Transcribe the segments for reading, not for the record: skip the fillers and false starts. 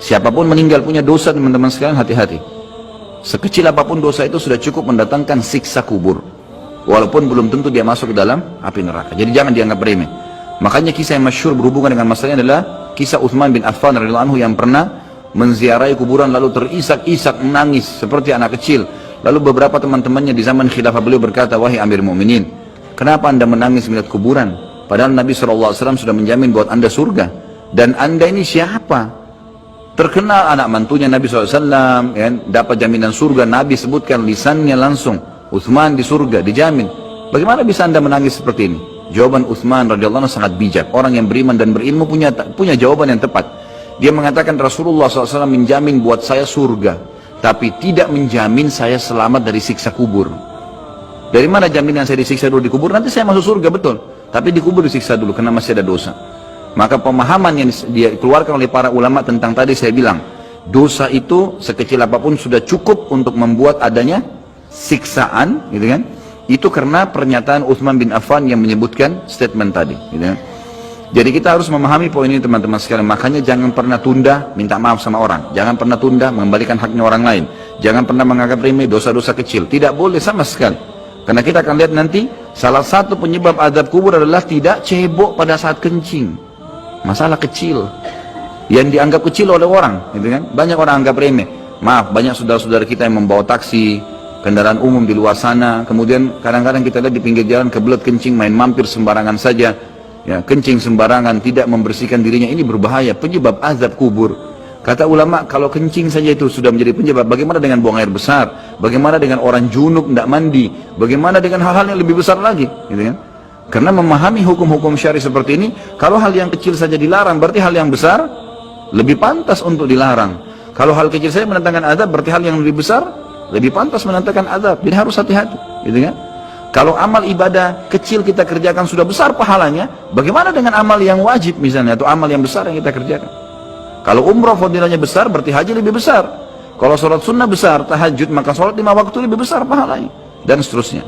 Siapapun meninggal punya dosa, teman-teman sekalian, hati-hati. Sekecil apapun dosa itu sudah cukup mendatangkan siksa kubur. Walaupun belum tentu dia masuk ke dalam api neraka. Jadi jangan dianggap remeh. Makanya kisah yang masyhur berhubungan dengan masalah ini adalah kisah Utsman bin Affan radhiyallahu anhu yang pernah menziarahi kuburan lalu terisak-isak menangis seperti anak kecil. Lalu beberapa teman-temannya di zaman khilafah beliau berkata, "Wahai Amir Mu'minin, kenapa anda menangis melihat kuburan? Padahal Nabi SAW sudah menjamin buat anda surga. Dan anda ini siapa? Terkenal anak mantunya Nabi SAW, ya, dapat jaminan surga. Nabi sebutkan lisannya langsung, Utsman di surga, dijamin. Bagaimana bisa anda menangis seperti ini?" Jawaban Utsman radhiyallahu anhu sangat bijak. Orang yang beriman dan berilmu punya jawaban yang tepat. Dia mengatakan, Rasulullah SAW menjamin buat saya surga, tapi tidak menjamin saya selamat dari siksa kubur. Dari mana jaminan saya disiksa dulu di kubur? Nanti saya masuk surga, betul. Tapi di kubur disiksa dulu karena masih ada dosa. Maka pemahaman yang dia keluarkan oleh para ulama tentang tadi saya bilang, dosa itu sekecil apapun sudah cukup untuk membuat adanya siksaan, gitu kan? Itu karena pernyataan Utsman bin Affan yang menyebutkan statement tadi, gitu kan? Jadi kita harus memahami poin ini, teman-teman sekalian. Makanya jangan pernah tunda minta maaf sama orang. Jangan pernah tunda mengembalikan haknya orang lain. Jangan pernah menganggap remeh dosa-dosa kecil. Tidak boleh sama sekali. Karena kita akan lihat nanti salah satu penyebab azab kubur adalah tidak cebok pada saat kencing. Masalah kecil yang dianggap kecil oleh orang, gitu kan? Banyak orang anggap remeh. Maaf, banyak saudara-saudara kita yang membawa taksi, kendaraan umum di luar sana, kemudian kadang-kadang kita lihat di pinggir jalan kebelet kencing, main mampir sembarangan saja, ya, kencing sembarangan, tidak membersihkan dirinya. Ini berbahaya, penyebab azab kubur. Kata ulama, kalau kencing saja itu sudah menjadi penyebab, bagaimana dengan buang air besar? Bagaimana dengan orang junub tidak mandi? Bagaimana dengan hal-hal yang lebih besar lagi, gitu kan? Karena memahami hukum-hukum syari seperti ini, kalau hal yang kecil saja dilarang, berarti hal yang besar lebih pantas untuk dilarang. Kalau hal kecil saja mendatangkan azab, berarti hal yang lebih besar lebih pantas mendatangkan azab. Jadi harus hati-hati, gitu kan? Kalau amal ibadah kecil kita kerjakan sudah besar pahalanya, bagaimana dengan amal yang wajib misalnya, atau amal yang besar yang kita kerjakan? Kalau umrah fadilahnya besar, berarti haji lebih besar. Kalau sholat sunnah besar, tahajud, maka sholat 5 waktu lebih besar pahalanya, dan seterusnya.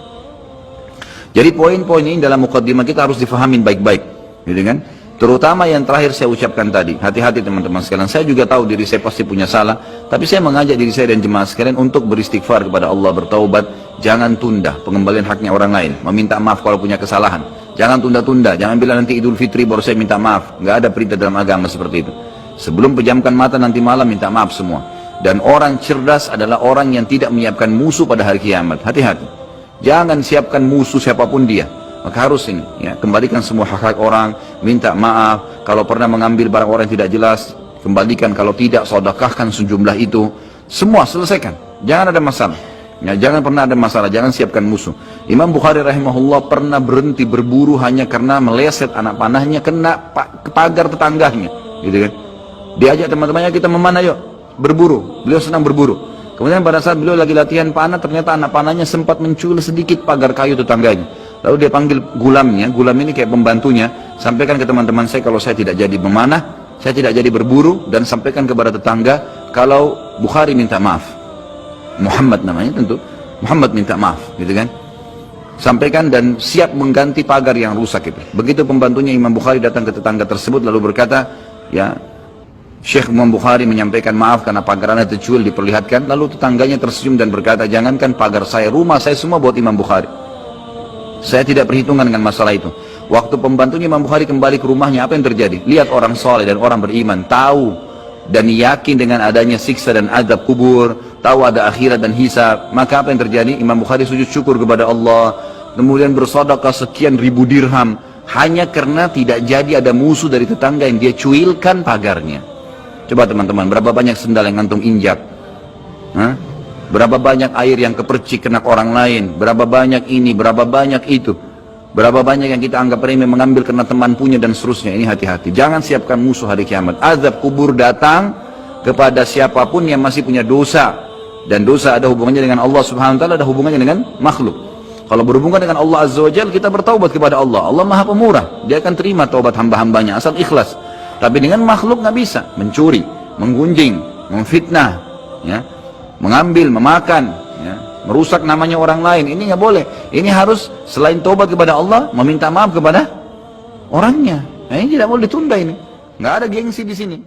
Jadi poin-poin ini dalam mukaddimah kita harus difahamin baik-baik, gitu kan? Terutama yang terakhir saya ucapkan tadi, hati-hati teman-teman sekalian. Saya juga tahu diri saya pasti punya salah, tapi saya mengajak diri saya dan jemaah sekalian untuk beristighfar kepada Allah, bertaubat. Jangan tunda pengembalian haknya orang lain, meminta maaf kalau punya kesalahan. Jangan tunda-tunda, jangan bilang nanti Idul Fitri baru saya minta maaf. Nggak ada perintah dalam agama seperti itu. Sebelum pejamkan mata nanti malam minta maaf semua. Dan orang cerdas adalah orang yang tidak menyiapkan musuh pada hari kiamat. Hati-hati. Jangan siapkan musuh siapapun dia. Maka harus ini, ya, kembalikan semua hak-hak orang, minta maaf. Kalau pernah mengambil barang orang yang tidak jelas, kembalikan. Kalau tidak, sedekahkan sejumlah itu. Semua selesaikan. Jangan ada masalah. Ya, jangan pernah ada masalah. Jangan siapkan musuh. Imam Bukhari rahimahullah pernah berhenti berburu hanya karena meleset anak panahnya kena pagar tetangganya, gitu kan? Diajak teman-temannya, kita memanah yuk, berburu. Beliau senang berburu. Kemudian pada saat beliau lagi latihan panah, ternyata anak panahnya sempat mencul sedikit pagar kayu tetangganya. Lalu dia panggil gulamnya, gulam ini kayak pembantunya, sampaikan ke teman-teman saya kalau saya tidak jadi memanah, saya tidak jadi berburu, dan sampaikan kepada tetangga kalau Bukhari minta maaf. Muhammad namanya tentu, Muhammad minta maaf, gitu kan? Sampaikan dan siap mengganti pagar yang rusak itu. Begitu pembantunya Imam Bukhari datang ke tetangga tersebut lalu berkata, ya, Syekh Imam Bukhari menyampaikan maaf karena pagarnya tercuil diperlihatkan. Lalu tetangganya tersenyum dan berkata, jangankan pagar saya, rumah saya semua buat Imam Bukhari. Saya tidak perhitungan dengan masalah itu. Waktu pembantunya Imam Bukhari kembali ke rumahnya, apa yang terjadi? Lihat orang soleh dan orang beriman, tahu dan yakin dengan adanya siksa dan azab kubur, tahu ada akhirat dan hisab. Maka apa yang terjadi? Imam Bukhari sujud syukur kepada Allah, kemudian bersedekah sekian ribu dirham, hanya karena tidak jadi ada musuh dari tetangga yang dia cuilkan pagarnya. Coba teman-teman, berapa banyak sendal yang antum injak? Hah? Berapa banyak air yang kepercik kena orang lain? Berapa banyak ini, berapa banyak itu? Berapa banyak yang kita anggap remeh mengambil karena teman punya dan seterusnya. Ini hati-hati. Jangan siapkan musuh hari kiamat. Azab kubur datang kepada siapapun yang masih punya dosa. Dan dosa ada hubungannya dengan Allah subhanahu wa ta'ala, ada hubungannya dengan makhluk. Kalau berhubungan dengan Allah azza wa jalla, kita bertaubat kepada Allah. Allah maha pemurah. Dia akan terima taubat hamba-hambanya asal ikhlas. Tapi dengan makhluk nggak bisa, mencuri, menggunjing, memfitnah, ya, mengambil, memakan, ya, merusak namanya orang lain. Ini nggak boleh. Ini harus selain taubat kepada Allah, meminta maaf kepada orangnya. Nah, ini tidak boleh ditunda ini. Nggak ada gengsi di sini.